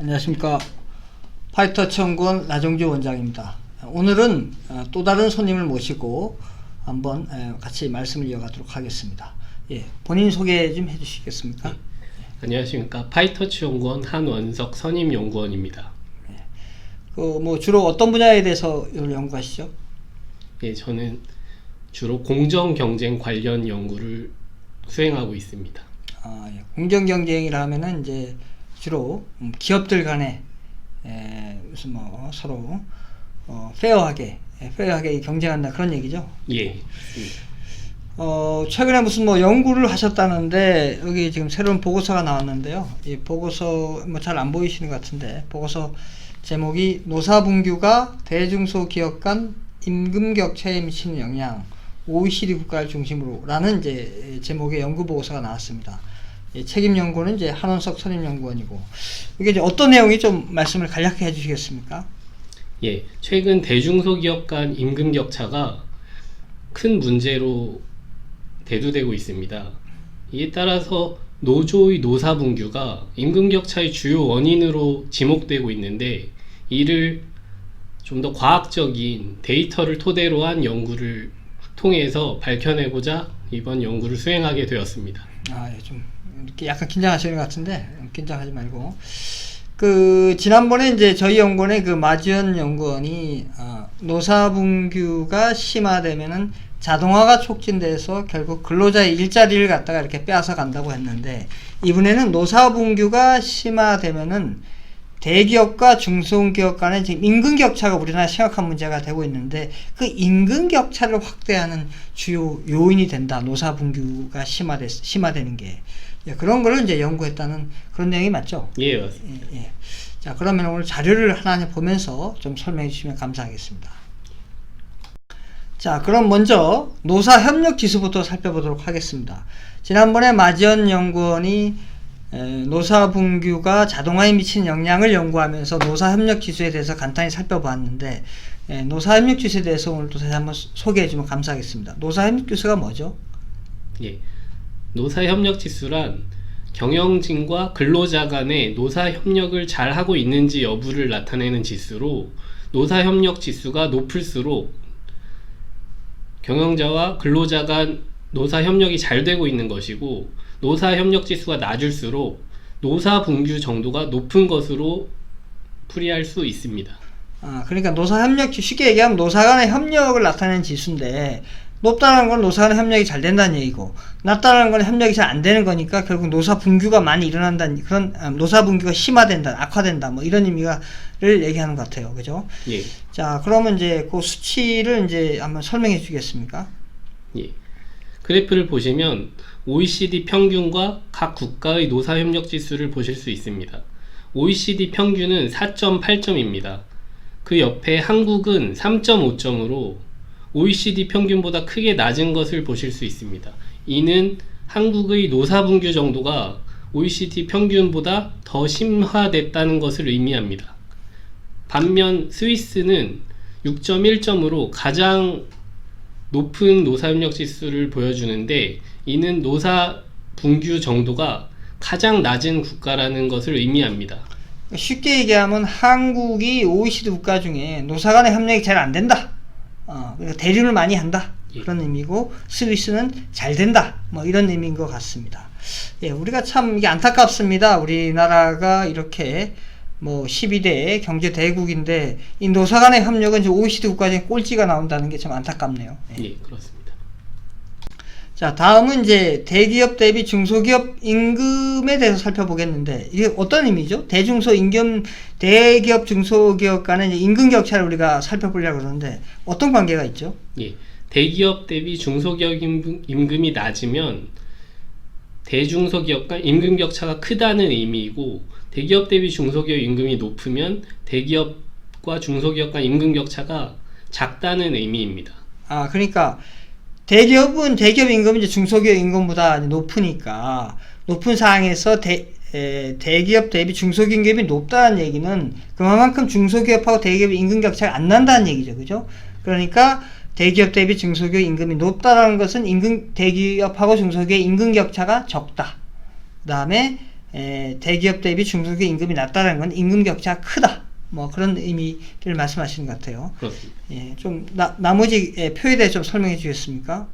안녕하십니까. 파이터치 연구원 나정주 원장입니다. 오늘은 또 다른 손님을 모시고 한번 같이 말씀을 이어가도록 하겠습니다. 예, 본인 소개 좀 해주시겠습니까? 네. 안녕하십니까. 파이터치 연구원 한원석 선임연구원입니다. 주로 어떤 분야에 대해서 연구하시죠? 예, 저는 주로 공정 경쟁 관련 연구를 수행하고 있습니다. 예. 공정 경쟁이라 하면은 이제 주로 기업들 간에 무슨 서로 페어하게 경쟁한다 그런 얘기죠. 예. 최근에 무슨 연구를 하셨다는데 여기 지금 새로운 보고서가 나왔는데요. 이 보고서 잘 안 보이시는 것 같은데 보고서 제목이 노사분규가 대중소기업 간 임금 격차에 미치는 영향 OECD 국가를 중심으로 라는 이제 제목의 연구 보고서가 나왔습니다. 책임 연구는 이제 한원석 선임연구원이고 이게 이제 어떤 내용이 좀 말씀을 간략히 해주시겠습니까? 예, 최근 대중소기업 간 임금 격차가 큰 문제로 대두되고 있습니다. 이에 따라서 노조의 노사분규가 임금 격차의 주요 원인으로 지목되고 있는데 이를 좀 더 과학적인 데이터를 토대로 한 연구를 통해서 밝혀내고자 이번 연구를 수행하게 되었습니다. 예, 좀 이렇게 약간 긴장하시는 것 같은데 긴장하지 말고 지난번에 이제 저희 연구원의 마지연 연구원이 노사분규가 심화되면은 자동화가 촉진돼서 결국 근로자의 일자리를 갖다가 이렇게 빼앗아 간다고 했는데 이번에는 노사분규가 심화되면은 대기업과 중소기업 간의 지금 임금 격차가 우리나라에 심각한 문제가 되고 있는데 그 임금 격차를 확대하는 주요 요인이 된다. 노사분규가 심화되는 게. 예, 그런 거를 이제 연구했다는 그런 내용이 맞죠? 예, 맞습니다. 예. 자, 그러면 오늘 자료를 하나 보면서 좀 설명해 주시면 감사하겠습니다. 자, 그럼 먼저 노사협력 지수부터 살펴보도록 하겠습니다. 지난번에 마지연 연구원이 노사분규가 자동화에 미치는 영향을 연구하면서 노사협력 지수에 대해서 간단히 살펴봤는데 노사협력 지수에 대해서 오늘 또 다시 한번 소개해 주면 감사하겠습니다. 노사협력 지수가 뭐죠? 예, 노사협력 지수란 경영진과 근로자 간의 노사협력을 잘 하고 있는지 여부를 나타내는 지수로 노사협력 지수가 높을수록 경영자와 근로자 간 노사협력이 잘 되고 있는 것이고 노사협력 지수가 낮을수록 노사분규 정도가 높은 것으로 풀이할 수 있습니다. 그러니까 노사협력 쉽게 얘기하면 노사 간의 협력을 나타내는 지수인데 높다는 건 노사 간의 협력이 잘 된다는 얘기고 낮다는 건 협력이 잘 안 되는 거니까 결국 노사분규가 많이 일어난다는 그런 노사분규가 심화된다, 악화된다 이런 의미를 얘기하는 것 같아요. 그죠? 예. 자, 그러면 이제 그 수치를 이제 한번 설명해 주겠습니까? 예. 그래프를 보시면 OECD 평균과 각 국가의 노사협력 지수를 보실 수 있습니다. OECD 평균은 4.8점입니다. 그 옆에 한국은 3.5점으로 OECD 평균보다 크게 낮은 것을 보실 수 있습니다. 이는 한국의 노사분규 정도가 OECD 평균보다 더 심화됐다는 것을 의미합니다. 반면 스위스는 6.1점으로 가장 높은 노사협력 지수를 보여주는데 이는 노사분규 정도가 가장 낮은 국가라는 것을 의미합니다. 쉽게 얘기하면 한국이 OECD 국가 중에 노사 간의 협력이 잘 안 된다. 그러니까 대립을 많이 한다. 예. 그런 의미고 스위스는 잘 된다. 이런 의미인 것 같습니다. 예, 우리가 참 이게 안타깝습니다. 우리나라가 이렇게 12대 경제 대국인데 이 노사 간의 협력은 OECD 국가 중에 꼴찌가 나온다는 게 참 안타깝네요. 예, 그렇습니다. 자, 다음은 이제 대기업 대비 중소기업 임금에 대해서 살펴보겠는데 이게 어떤 의미죠? 대기업 중소기업 간의 임금 격차를 우리가 살펴보려고 그러는데 어떤 관계가 있죠? 예, 대기업 대비 중소기업 임금이 낮으면 대중소기업 간 임금 격차가 크다는 의미이고 대기업 대비 중소기업 임금이 높으면 대기업과 중소기업 간 임금 격차가 작다는 의미입니다. 그러니까 대기업은 대기업 임금이 이제 중소기업 임금보다 높으니까 높은 상황에서 대기업 대비 중소기업 임금이 높다는 얘기는 그만큼 중소기업하고 대기업 임금 격차가 안 난다는 얘기죠. 그죠? 그러니까 대기업 대비 중소기업 임금이 높다라는 것은 대기업하고 중소기업 임금 격차가 적다. 그 다음에 대기업 대비 중소기업 임금이 낮다는 건 임금 격차가 크다. 뭐 그런 의미를 말씀하시는 것 같아요. 그렇습니다. 예, 좀 나머지 표에 대해 좀 설명해 주겠습니까?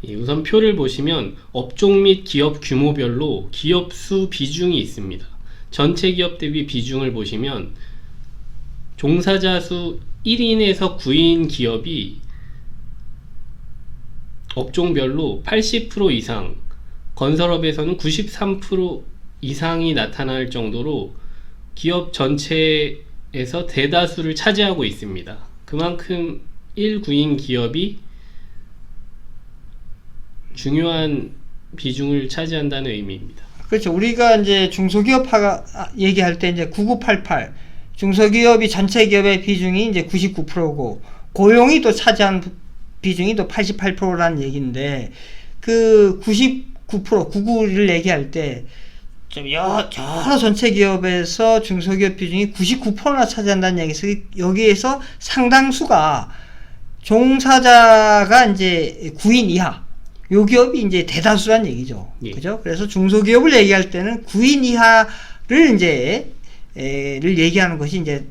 예, 우선 표를 보시면 업종 및 기업 규모별로 기업 수 비중이 있습니다. 전체 기업 대비 비중을 보시면 종사자 수 1인에서 9인 기업이 업종별로 80% 이상, 건설업에서는 93% 이상이 나타날 정도로 기업 전체에서 대다수를 차지하고 있습니다. 그만큼 1구인 기업이 중요한 비중을 차지한다는 의미입니다. 그렇죠. 우리가 이제 중소기업화가 얘기할 때 이제 9988 중소기업이 전체 기업의 비중이 이제 99%고 고용이 또 차지한 비중이 또 88%라는 얘기인데 그 99%를 얘기할 때 좀 여러 전체 기업에서 중소기업 비중이 99%나 차지한다는 얘기에서 여기에서 상당수가 종사자가 이제 9인 이하 요 기업이 이제 대다수란 얘기죠. 예. 그죠? 그래서 중소기업을 얘기할 때는 9인 이하를 이제 를 얘기하는 것이 이제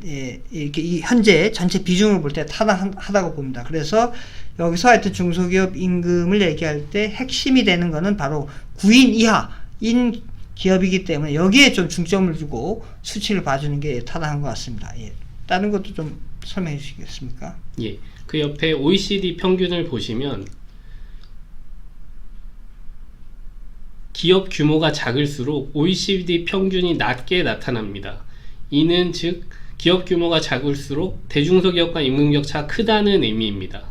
이렇게 이 현재 전체 비중을 볼 때 타당하다고 봅니다. 그래서 여기서 하여튼 중소기업 임금을 얘기할 때 핵심이 되는 것은 바로 9인 이하인 기업이기 때문에 여기에 좀 중점을 두고 수치를 봐주는 게 타당한 것 같습니다. 예. 다른 것도 좀 설명해 주시겠습니까? 예. 그 옆에 OECD 평균을 보시면 기업 규모가 작을수록 OECD 평균이 낮게 나타납니다. 이는 즉 기업 규모가 작을수록 대중소기업 간 임금 격차가 크다는 의미입니다.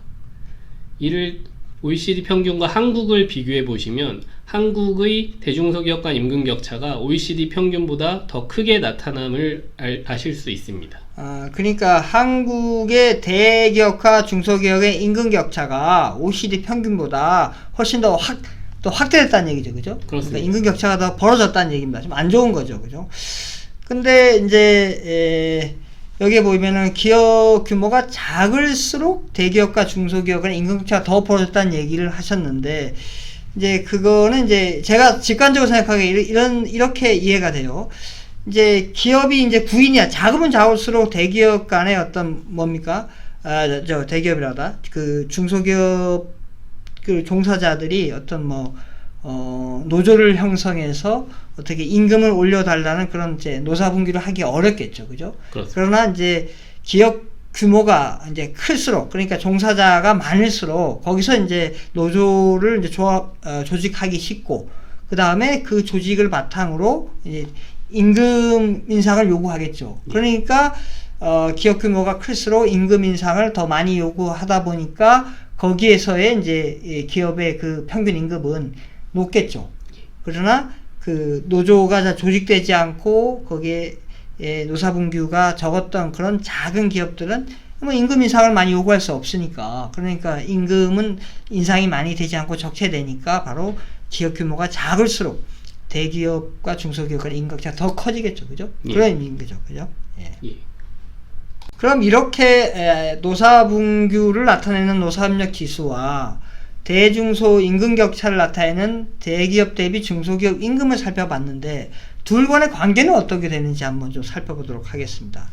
이를 OECD 평균과 한국을 비교해 보시면 한국의 대중소기업 간 임금 격차가 OECD 평균보다 더 크게 나타남을 아실 수 있습니다. 그러니까 한국의 대기업과 중소기업의 임금 격차가 OECD 평균보다 훨씬 더 확대됐다는 얘기죠, 그죠? 그렇습니다. 그러니까 임금 격차가 더 벌어졌다는 얘기입니다. 좀 안 좋은 거죠, 그죠? 근데 이제 여기에 보면은 기업 규모가 작을수록 대기업과 중소기업의 임금 격차가 더 벌어졌다는 얘기를 하셨는데 이제 그거는 이제 제가 직관적으로 생각하기에 이렇게 이해가 돼요. 이제 기업이 이제 9인이야. 작으면 작을수록 대기업 간의 어떤 뭡니까? 대기업이라다. 그 중소기업 그 종사자들이 어떤 노조를 형성해서 어떻게 임금을 올려달라는 그런 이제 노사분규를 하기 어렵겠죠. 그죠? 그렇습니다. 그러나 이제 기업 규모가 이제 클수록 그러니까 종사자가 많을수록 거기서 이제 노조를 이제 조직하기 쉽고 그 다음에 그 조직을 바탕으로 이제 임금 인상을 요구하겠죠. 그러니까 기업 규모가 클수록 임금 인상을 더 많이 요구하다 보니까 거기에서의 이제 기업의 그 평균 임금은 높겠죠. 그러나 그 노조가 조직되지 않고 거기에 노사분규가 적었던 그런 작은 기업들은 뭐 임금 인상을 많이 요구할 수 없으니까 그러니까 임금은 인상이 많이 되지 않고 적체되니까 바로 기업 규모가 작을수록 대기업과 중소기업 간의 임금격차가 더 커지겠죠, 그죠? 예. 그런 의미인 거죠, 그죠? 예. 예. 그럼 이렇게 노사분규를 나타내는 노사협력 지수와 대중소 임금 격차를 나타내는 대기업 대비 중소기업 임금을 살펴봤는데 둘 간의 관계는 어떻게 되는지 한번 좀 살펴보도록 하겠습니다.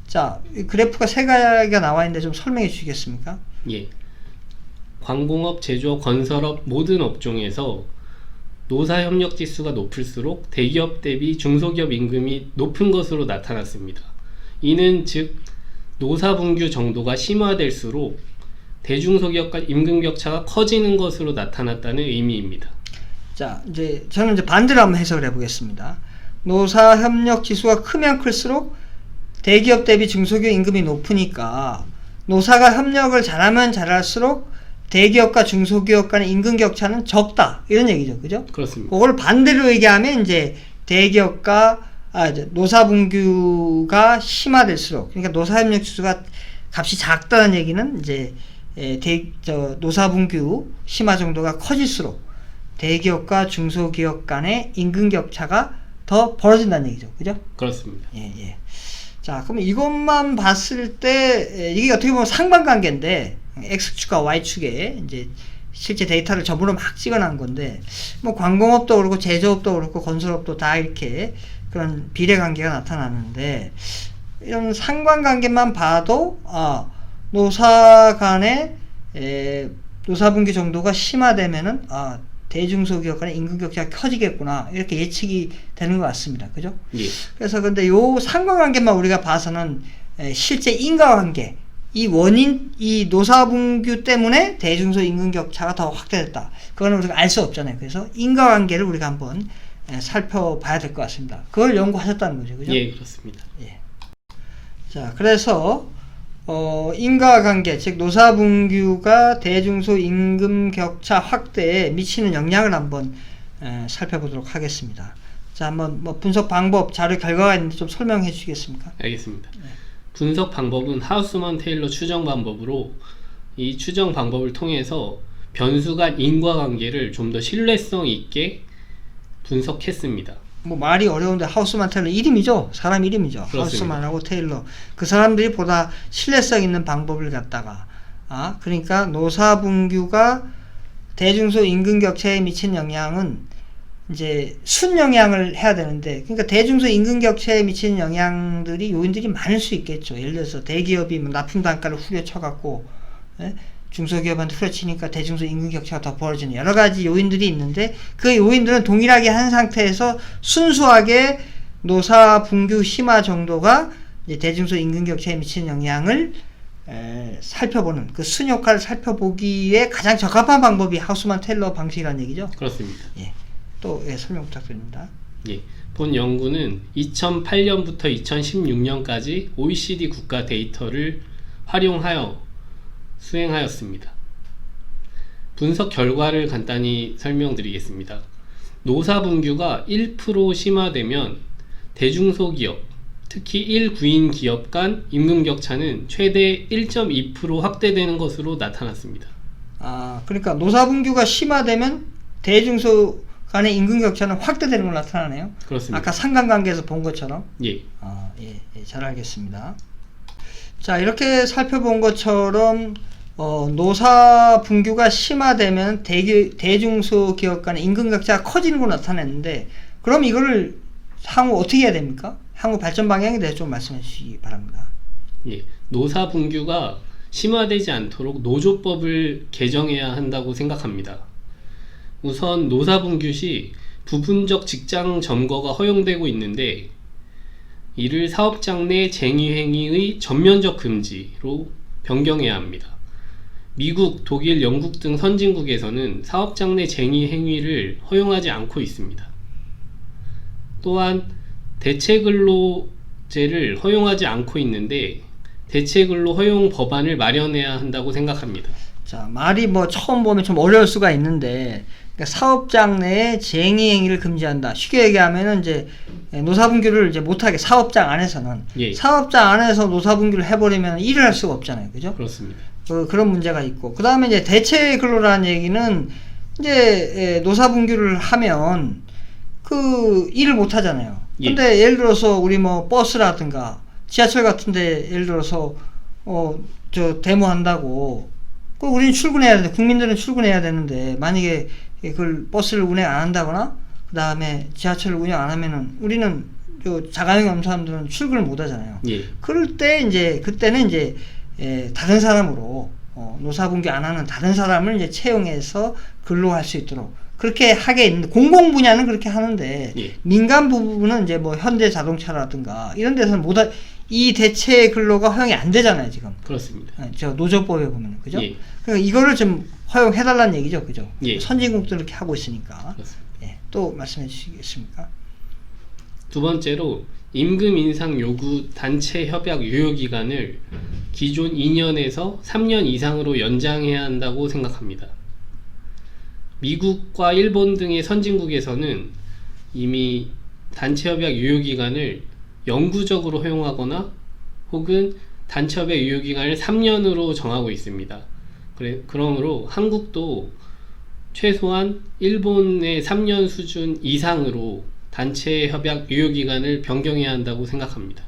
자, 그래프가 세 가지가 나와 있는데 좀 설명해 주시겠습니까? 예. 광공업, 제조업, 건설업 모든 업종에서 노사협력 지수가 높을수록 대기업 대비 중소기업 임금이 높은 것으로 나타났습니다. 이는 즉 노사분규 정도가 심화될수록 대중소기업 간 임금 격차가 커지는 것으로 나타났다는 의미입니다. 자, 이제 저는 이제 반대로 한번 해석을 해보겠습니다. 노사협력 지수가 크면 클수록 대기업 대비 중소기업 임금이 높으니까 노사가 협력을 잘하면 잘할수록 대기업과 중소기업 간의 임금 격차는 적다 이런 얘기죠, 그죠? 그렇습니다. 그걸 반대로 얘기하면 이제 대기업과 이제 노사분규가 심화될수록 그러니까 노사협력 지수가 값이 작다는 얘기는 이제 노사분규 심화 정도가 커질수록 대기업과 중소기업 간의 임금 격차가 더 벌어진다는 얘기죠, 그죠? 그렇습니다. 예. 자, 그럼 이것만 봤을 때 이게 어떻게 보면 상반관계인데 X축과 Y축에 이제 실제 데이터를 전부로 막 찍어놓은 건데, 뭐 관공업도 그렇고 제조업도 그렇고 건설업도 다 이렇게 그런 비례관계가 나타나는데, 이런 상관관계만 봐도 노사 간의 노사분규 정도가 심화되면은 대중소기업 간의 임금 격차가 커지겠구나, 이렇게 예측이 되는 것 같습니다. 그죠? 예. 그래서 근데 요 상관관계만 우리가 봐서는 실제 인과관계, 이 원인, 이 노사분규 때문에 대중소 임금 격차가 더 확대됐다, 그거는 우리가 알 수 없잖아요. 그래서 인과관계를 우리가 한번 살펴봐야 될 것 같습니다. 그걸 연구하셨다는 거죠. 그죠? 예, 그렇습니다. 예. 자, 그래서 인과관계, 즉 노사분규가 대중소 임금 격차 확대에 미치는 영향을 한번 살펴보도록 하겠습니다. 자, 한번 뭐 분석 방법, 자료 결과가 있는데 좀 설명해 주시겠습니까? 알겠습니다. 분석 방법은 하우스만 테일러 추정 방법으로, 이 추정 방법을 통해서 변수 간 인과관계를 좀 더 신뢰성 있게 분석했습니다. 뭐 말이 어려운데 하우스만 테일러 이름이죠. 사람 이름이죠. 그렇습니다. 하우스만하고 테일러, 그 사람들이 보다 신뢰성 있는 방법을 갖다가 그러니까 노사분규가 대중소 임금 격차에 미친 영향은 이제 순영향을 해야 되는데, 그러니까 대중소 임금 격차에 미치는 영향들이 요인들이 많을 수 있겠죠. 예를 들어서 대기업이 뭐 납품 단가를 후려쳐갖고 중소기업한테 후려치니까 대중소 임금 격차가 더 벌어지는 여러 가지 요인들이 있는데, 그 요인들은 동일하게 한 상태에서 순수하게 노사분규 심화 정도가 이제 대중소 임금 격차에 미치는 영향을 살펴보는, 그 순효과를 살펴보기에 가장 적합한 방법이 하우스만 테일러 방식이라는 얘기죠. 그렇습니다. 예. 또 설명 부탁드립니다. 예. 본 연구는 2008년부터 2016년까지 OECD 국가 데이터를 활용하여 수행하였습니다. 분석 결과를 간단히 설명드리겠습니다. 노사분규가 1% 심화되면 대중소기업, 특히 1구인 기업 간 임금 격차는 최대 1.2% 확대되는 것으로 나타났습니다. 그러니까 노사분규가 심화되면 대중소 간의 임금 격차는 확대되는 걸로 나타나네요. 그렇습니다. 아까 상관관계에서 본 것처럼. 예. 잘 알겠습니다. 자, 이렇게 살펴본 것처럼 노사분규가 심화되면 대중소 기업 간의 임금 격차가 커지는 걸로 나타냈는데, 그럼 이거를 향후 어떻게 해야 됩니까? 향후 발전 방향에 대해서 좀 말씀해 주시기 바랍니다. 예. 노사분규가 심화되지 않도록 노조법을 개정해야 한다고 생각합니다. 우선 노사분규 시 부분적 직장 점거가 허용되고 있는데, 이를 사업장 내 쟁의행위의 전면적 금지로 변경해야 합니다. 미국, 독일, 영국 등 선진국에서는 사업장 내 쟁의행위를 허용하지 않고 있습니다. 또한 대체근로제를 허용하지 않고 있는데, 대체근로 허용 법안을 마련해야 한다고 생각합니다. 자, 말이 뭐 처음 보면 좀 어려울 수가 있는데, 그러니까 사업장 내에 쟁의 행위를 금지한다. 쉽게 얘기하면은 이제 노사분규를 이제 못하게, 사업장 안에서는 사업장 안에서 노사분규를 해버리면 일을 할 수가 없잖아요, 그죠? 그렇습니다. 그런 문제가 있고, 그 다음에 이제 대체 근로라는 얘기는 이제 노사분규를 하면 그 일을 못 하잖아요. 근데 예를 들어서 우리 뭐 버스라든가 지하철 같은데 예를 들어서 저 데모한다고, 그 우리는 출근해야 되는데, 국민들은 출근해야 되는데, 만약에 그걸 버스를 운행 안 한다거나 그 다음에 지하철을 운영 안 하면은 우리는 자가용 없는 사람들은 출근을 못 하잖아요. 그럴 때 이제 그때는 이제 다른 사람으로 노사분규 안 하는 다른 사람을 이제 채용해서 근로할 수 있도록 그렇게 하게 있는데, 공공 분야는 그렇게 하는데 민간 부분은 이제 뭐 현대 자동차라든가 이런 데서는 이 대체 근로가 허용이 안 되잖아요, 지금. 그렇습니다. 저 노조법에 보면, 그죠? 그러니까 이거를 좀 허용해달라는 얘기죠, 그죠? 선진국도 이렇게 하고 있으니까. 또 말씀해 주시겠습니까? 두 번째로, 임금 인상 요구 단체 협약 유효 기간을 기존 2년에서 3년 이상으로 연장해야 한다고 생각합니다. 미국과 일본 등의 선진국에서는 이미 단체 협약 유효 기간을 영구적으로 허용하거나 혹은 단체 협약 유효 기간을 3년으로 정하고 있습니다. 그러므로 한국도 최소한 일본의 3년 수준 이상으로 단체 협약 유효 기간을 변경해야 한다고 생각합니다.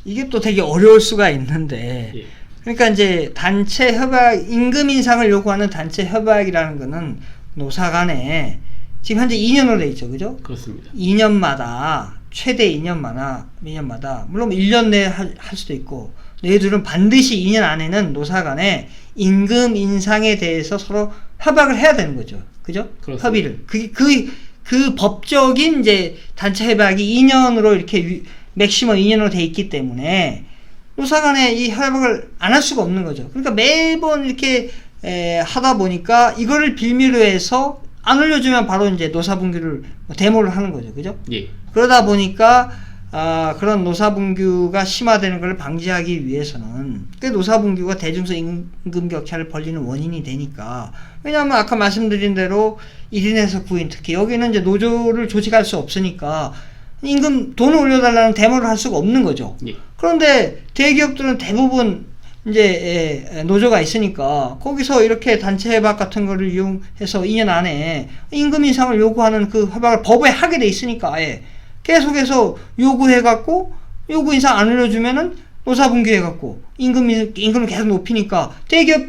이게 또 되게 어려울 수가 있는데, 그러니까 이제 단체 협약, 임금 인상을 요구하는 단체 협약이라는 거는 노사 간에 지금 현재 2년으로 돼 있죠. 그죠? 그렇습니다. 2년마다, 최대 2년마다, 물론 1년 내에 할 수도 있고, 너희들은 반드시 2년 안에는 노사 간에 임금 인상에 대해서 서로 협약을 해야 되는 거죠. 그죠? 그렇습니다. 협의를. 그 법적인 이제 단체 협약이 2년으로 이렇게 맥시멈 2년으로 돼 있기 때문에 노사 간에 이 협약을 안 할 수가 없는 거죠. 그러니까 매번 이렇게 하다 보니까 이거를 빌미로 해서 안 올려주면 바로 이제 노사분규를 데모를 하는 거죠. 그죠? 예. 그러다 보니까 그런 노사분규가 심화되는 걸 방지하기 위해서는 그 노사분규가 대중소 임금 격차를 벌리는 원인이 되니까, 왜냐하면 아까 말씀드린 대로 1인에서 9인, 특히 여기는 이제 노조를 조직할 수 없으니까 임금 돈을 올려달라는 데모를 할 수가 없는 거죠. 예. 그런데 대기업들은 대부분 이제 노조가 있으니까 거기서 이렇게 단체 협약 같은 거를 이용해서 2년 안에 임금 인상을 요구하는 그 협약을 법에 하게 돼 있으니까 아예 계속해서 요구해갖고 요구 인상 안 올려주면은 노사분규해갖고 임금을 계속 높이니까 대기업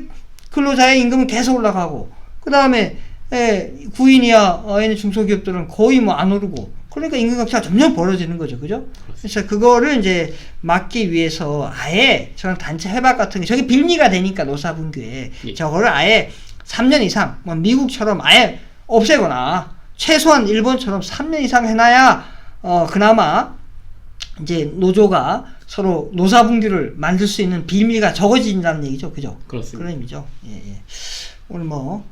근로자의 임금은 계속 올라가고, 그 다음에 9인이야 중소기업들은 거의 뭐 안 오르고, 그러니까 임금격차가 점점 벌어지는 거죠. 그죠? 그래서 그거를 이제 막기 위해서 아예 저런 단체 협약 같은 게 저게 빌미가 되니까 노사분규에 예. 저거를 아예 3년 이상, 뭐 미국처럼 아예 없애거나 최소한 일본처럼 3년 이상 해놔야 그나마 이제 노조가 서로 노사분규를 만들 수 있는 빌미가 적어진다는 얘기죠. 그죠? 그렇습니다. 그런 의미죠. 예. 오늘 뭐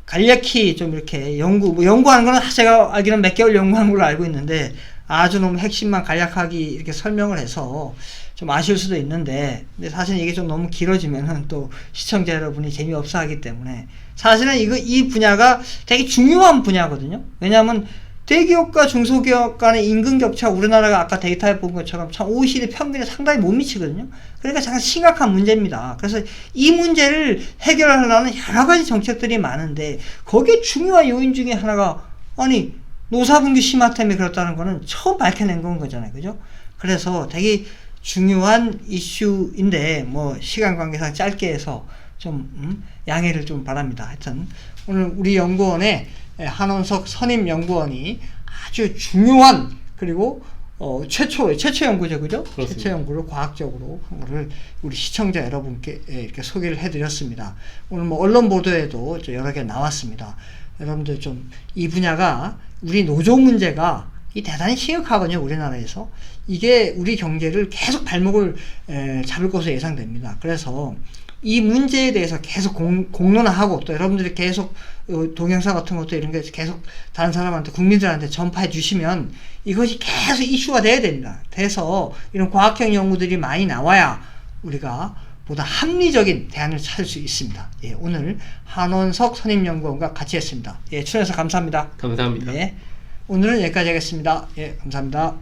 간략히 좀 이렇게 연구하는 거는 제가 알기로는 몇 개월 연구한 걸로 알고 있는데, 아주 너무 핵심만 간략하게 이렇게 설명을 해서 좀 아쉬울 수도 있는데, 근데 사실 이게 좀 너무 길어지면은 또 시청자 여러분이 재미없어 하기 때문에, 사실은 이 분야가 되게 중요한 분야거든요. 왜냐하면 대기업과 중소기업 간의 임금 격차, 우리나라가 아까 데이터에 본 것처럼 참 OECD 평균에 상당히 못 미치거든요. 그러니까 정말 심각한 문제입니다. 그래서 이 문제를 해결하려는 여러 가지 정책들이 많은데, 거기에 중요한 요인 중에 하나가, 아니 노사분규 심화 때문에 그렇다는 거는 처음 밝혀낸 건 거잖아요. 그죠? 그래서 되게 중요한 이슈인데 뭐 시간 관계상 짧게 해서 좀 양해를 좀 바랍니다. 하여튼 오늘 우리 연구원에 한원석 선임연구원이 아주 중요한, 그리고 최초 연구죠. 그죠? 그렇습니다. 최초 연구를 과학적으로 한 거를 우리 시청자 여러분께 이렇게 소개를 해드렸습니다. 오늘 뭐 언론 보도에도 여러 개 나왔습니다. 여러분들 좀 이 분야가, 우리 노조 문제가 대단히 심각하거든요. 우리나라에서 이게 우리 경제를 계속 발목을 잡을 것으로 예상됩니다. 그래서 이 문제에 대해서 계속 공론화하고, 또 여러분들이 계속 동영상 같은 것도 이런 게 계속 다른 사람한테, 국민들한테 전파해 주시면 이것이 계속 이슈가 돼야 됩니다. 돼서 이런 과학형 연구들이 많이 나와야 우리가 보다 합리적인 대안을 찾을 수 있습니다. 예, 오늘 한원석 선임연구원과 같이 했습니다. 예, 출연해서 감사합니다. 감사합니다. 예, 오늘은 여기까지 하겠습니다. 예, 감사합니다.